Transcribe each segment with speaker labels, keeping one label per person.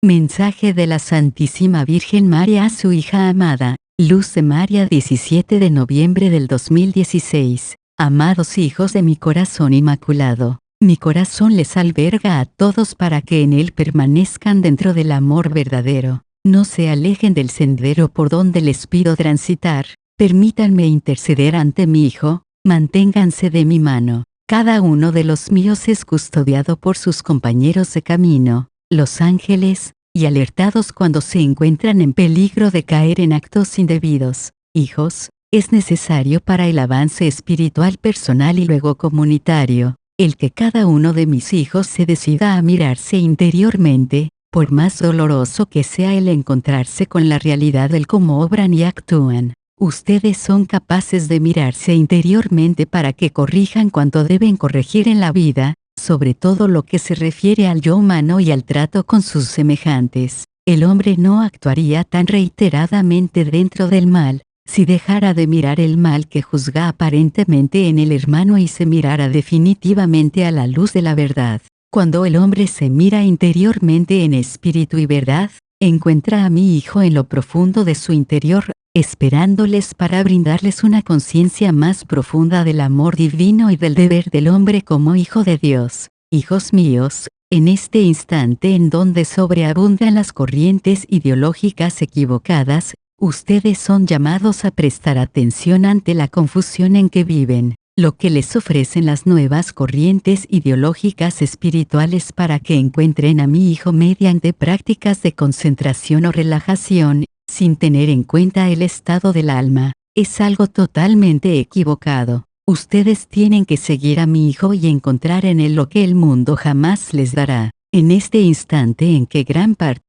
Speaker 1: Mensaje de la Santísima Virgen María a su hija amada, Luz de María, 17 de noviembre del 2016. Amados hijos de mi corazón inmaculado, mi corazón les alberga a todos para que en él permanezcan dentro del amor verdadero. No se alejen del sendero por donde les pido transitar. Permítanme interceder ante mi Hijo, manténganse de mi mano. Cada uno de los míos es custodiado por sus compañeros de camino, los ángeles, y alertados cuando se encuentran en peligro de caer en actos indebidos. Hijos, es necesario para el avance espiritual personal y luego comunitario, el que cada uno de mis hijos se decida a mirarse interiormente, por más doloroso que sea el encontrarse con la realidad del cómo obran y actúan. Ustedes son capaces de mirarse interiormente para que corrijan cuanto deben corregir en la vida, sobre todo lo que se refiere al yo humano y al trato con sus semejantes. El hombre no actuaría tan reiteradamente dentro del mal, si dejara de mirar el mal que juzga aparentemente en el hermano y se mirara definitivamente a la luz de la verdad. Cuando el hombre se mira interiormente en espíritu y verdad, encuentra a mi Hijo en lo profundo de su interior, esperándoles para brindarles una conciencia más profunda del amor divino y del deber del hombre como hijo de Dios. Hijos míos, en este instante en donde sobreabundan las corrientes ideológicas equivocadas, ustedes son llamados a prestar atención ante la confusión en que viven, lo que les ofrecen las nuevas corrientes ideológicas espirituales para que encuentren a mi Hijo mediante prácticas de concentración o relajación, sin tener en cuenta el estado del alma, es algo totalmente equivocado. Ustedes tienen que seguir a mi Hijo y encontrar en él lo que el mundo jamás les dará. En este instante en que gran parte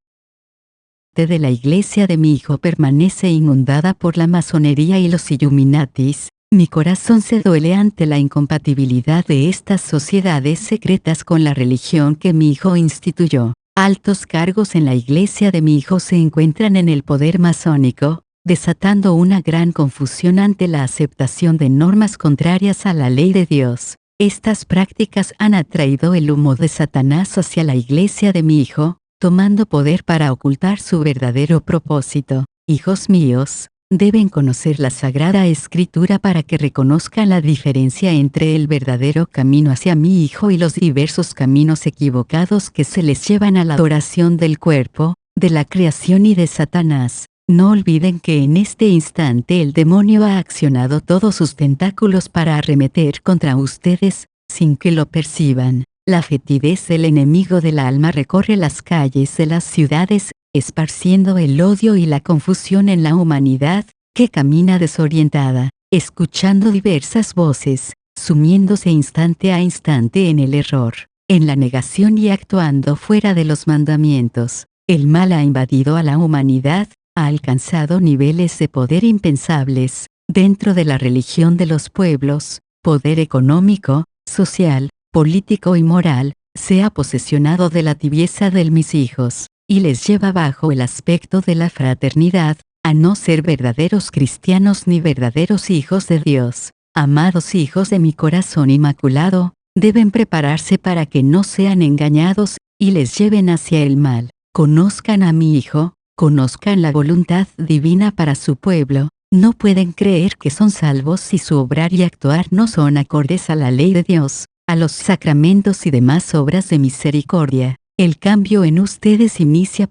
Speaker 1: de la iglesia de mi Hijo permanece inundada por la masonería y los Illuminatis, mi corazón se duele ante la incompatibilidad de estas sociedades secretas con la religión que mi Hijo instituyó. Altos cargos en la iglesia de mi Hijo se encuentran en el poder masónico, desatando una gran confusión ante la aceptación de normas contrarias a la ley de Dios. Estas prácticas han atraído el humo de Satanás hacia la iglesia de mi Hijo, tomando poder para ocultar su verdadero propósito. Hijos míos, deben conocer la Sagrada Escritura para que reconozcan la diferencia entre el verdadero camino hacia mi Hijo y los diversos caminos equivocados que se les llevan a la adoración del cuerpo, de la creación y de Satanás. No olviden que en este instante el demonio ha accionado todos sus tentáculos para arremeter contra ustedes, sin que lo perciban. La fetidez del enemigo del alma recorre las calles de las ciudades, esparciendo el odio y la confusión en la humanidad, que camina desorientada, escuchando diversas voces, sumiéndose instante a instante en el error, en la negación y actuando fuera de los mandamientos. El mal ha invadido a la humanidad, ha alcanzado niveles de poder impensables, dentro de la religión de los pueblos, poder económico, social, político y moral, se ha posesionado de la tibieza de mis hijos, y les lleva bajo el aspecto de la fraternidad, a no ser verdaderos cristianos ni verdaderos hijos de Dios. Amados hijos de mi corazón inmaculado, deben prepararse para que no sean engañados, y les lleven hacia el mal. Conozcan a mi Hijo, conozcan la voluntad divina para su pueblo. No pueden creer que son salvos si su obrar y actuar no son acordes a la ley de Dios, a los sacramentos y demás obras de misericordia. El cambio en ustedes inicia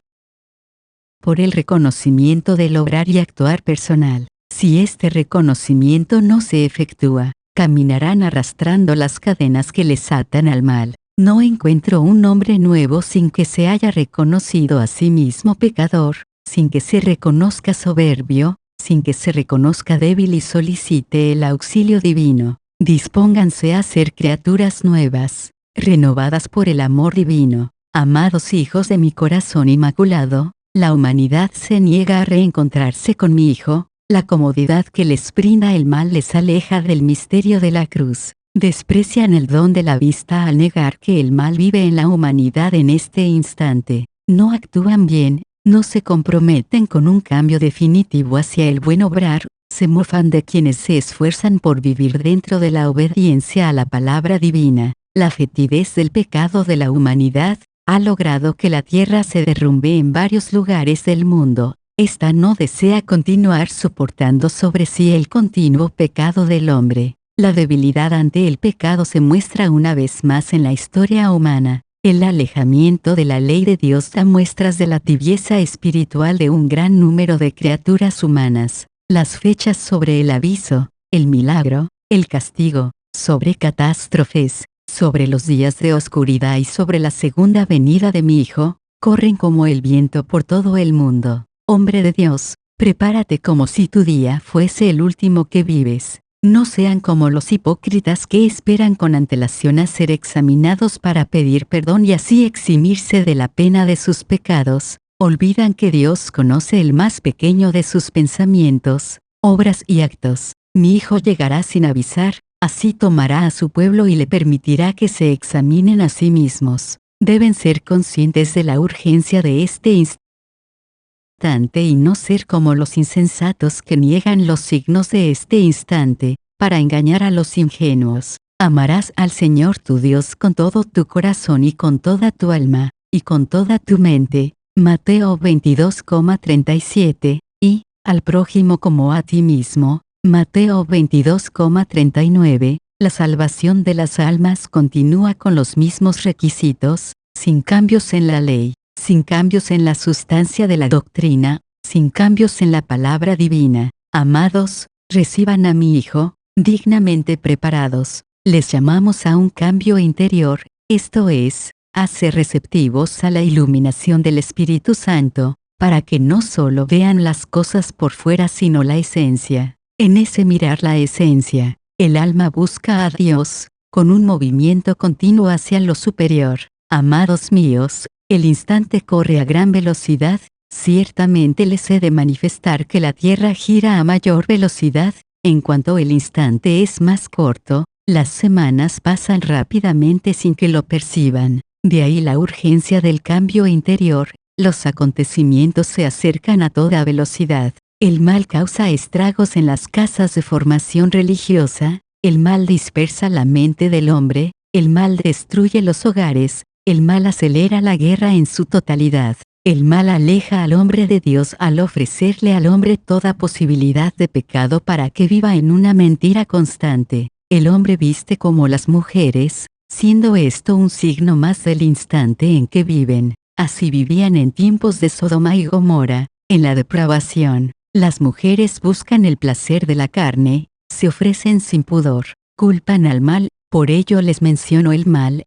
Speaker 1: por el reconocimiento del obrar y actuar personal. Si este reconocimiento no se efectúa, caminarán arrastrando las cadenas que les atan al mal. No encuentro un hombre nuevo sin que se haya reconocido a sí mismo pecador, sin que se reconozca soberbio, sin que se reconozca débil y solicite el auxilio divino. Dispónganse a ser criaturas nuevas, renovadas por el amor divino. Amados hijos de mi corazón inmaculado, la humanidad se niega a reencontrarse con mi Hijo, la comodidad que les brinda el mal les aleja del misterio de la cruz. Desprecian el don de la vista al negar que el mal vive en la humanidad en este instante. No actúan bien, no se comprometen con un cambio definitivo hacia el buen obrar, se mofan de quienes se esfuerzan por vivir dentro de la obediencia a la palabra divina. La fetidez del pecado de la humanidad Ha logrado que la tierra se derrumbe en varios lugares del mundo. Esta no desea continuar soportando sobre sí el continuo pecado del hombre. La debilidad ante el pecado se muestra una vez más en la historia humana. El alejamiento de la ley de Dios da muestras de la tibieza espiritual de un gran número de criaturas humanas. Las fechas sobre el aviso, el milagro, el castigo, sobre catástrofes, sobre los días de oscuridad y sobre la segunda venida de mi Hijo, corren como el viento por todo el mundo. Hombre de Dios, prepárate como si tu día fuese el último que vives. No sean como los hipócritas que esperan con antelación a ser examinados para pedir perdón y así eximirse de la pena de sus pecados. Olvidan que Dios conoce el más pequeño de sus pensamientos, obras y actos. Mi Hijo llegará sin avisar, así tomará a su pueblo y le permitirá que se examinen a sí mismos. Deben ser conscientes de la urgencia de este instante y no ser como los insensatos que niegan los signos de este instante, para engañar a los ingenuos. Amarás al Señor tu Dios con todo tu corazón y con toda tu alma, y con toda tu mente. Mateo 22,37, y, al prójimo como a ti mismo. Mateo 22,39, la salvación de las almas continúa con los mismos requisitos, sin cambios en la ley, sin cambios en la sustancia de la doctrina, sin cambios en la palabra divina. Amados, reciban a mi Hijo, dignamente preparados. Les llamamos a un cambio interior, esto es, a ser receptivos a la iluminación del Espíritu Santo, para que no solo vean las cosas por fuera sino la esencia. En ese mirar la esencia, el alma busca a Dios, con un movimiento continuo hacia lo superior. Amados míos, el instante corre a gran velocidad, ciertamente les he de manifestar que la Tierra gira a mayor velocidad, en cuanto el instante es más corto, las semanas pasan rápidamente sin que lo perciban. De ahí la urgencia del cambio interior, los acontecimientos se acercan a toda velocidad. El mal causa estragos en las casas de formación religiosa, el mal dispersa la mente del hombre, el mal destruye los hogares, el mal acelera la guerra en su totalidad, el mal aleja al hombre de Dios al ofrecerle al hombre toda posibilidad de pecado para que viva en una mentira constante. El hombre viste como las mujeres, siendo esto un signo más del instante en que viven. Así vivían en tiempos de Sodoma y Gomorra, en la depravación. Las mujeres buscan el placer de la carne, se ofrecen sin pudor, culpan al mal, por ello les menciono el mal,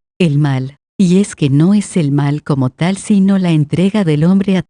Speaker 1: y es que no es el mal como tal sino la entrega del hombre a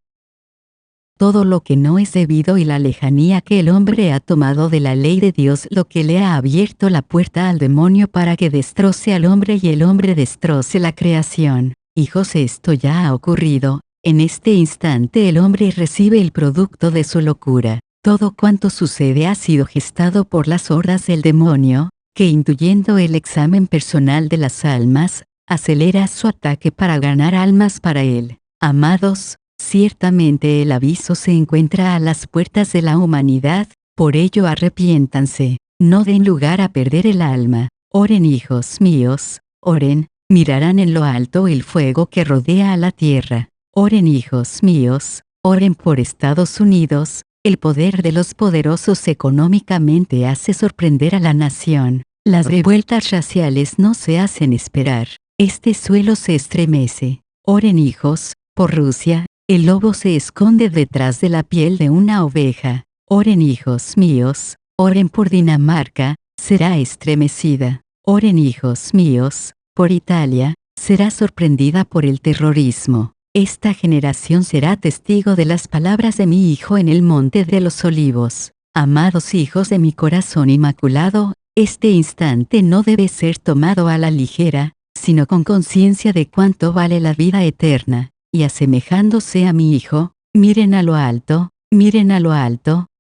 Speaker 1: todo lo que no es debido y la lejanía que el hombre ha tomado de la ley de Dios lo que le ha abierto la puerta al demonio para que destroce al hombre y el hombre destroce la creación. Hijos, esto ya ha ocurrido. En este instante el hombre recibe el producto de su locura. Todo cuanto sucede ha sido gestado por las hordas del demonio, que intuyendo el examen personal de las almas, acelera su ataque para ganar almas para él. Amados, ciertamente el aviso se encuentra a las puertas de la humanidad, por ello arrepiéntanse, no den lugar a perder el alma. Oren, hijos míos, oren, mirarán en lo alto el fuego que rodea a la tierra. Oren, hijos míos, oren por Estados Unidos. El poder de los poderosos económicamente hace sorprender a la nación. Las revueltas raciales no se hacen esperar. Este suelo se estremece. Oren, hijos, por Rusia. El lobo se esconde detrás de la piel de una oveja. Oren, hijos míos, oren por Dinamarca, será estremecida. Oren, hijos míos, por Italia, será sorprendida por el terrorismo. Esta generación será testigo de las palabras de mi Hijo en el Monte de los Olivos. Amados hijos de mi corazón inmaculado, este instante no debe ser tomado a la ligera, sino con conciencia de cuánto vale la vida eterna, y asemejándose a mi Hijo, miren a lo alto,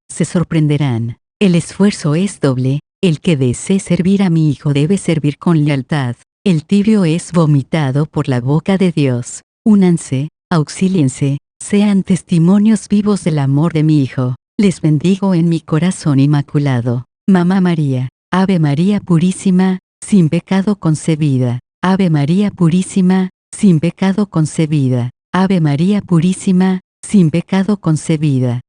Speaker 1: se sorprenderán. El esfuerzo es doble, el que desee servir a mi Hijo debe servir con lealtad. El tibio es vomitado por la boca de Dios. Únanse, auxíliense, sean testimonios vivos del amor de mi Hijo. Les bendigo en mi corazón inmaculado. Mamá María, Ave María Purísima, sin pecado concebida. Ave María Purísima, sin sin pecado concebida. Ave María Purísima, sin pecado concebida.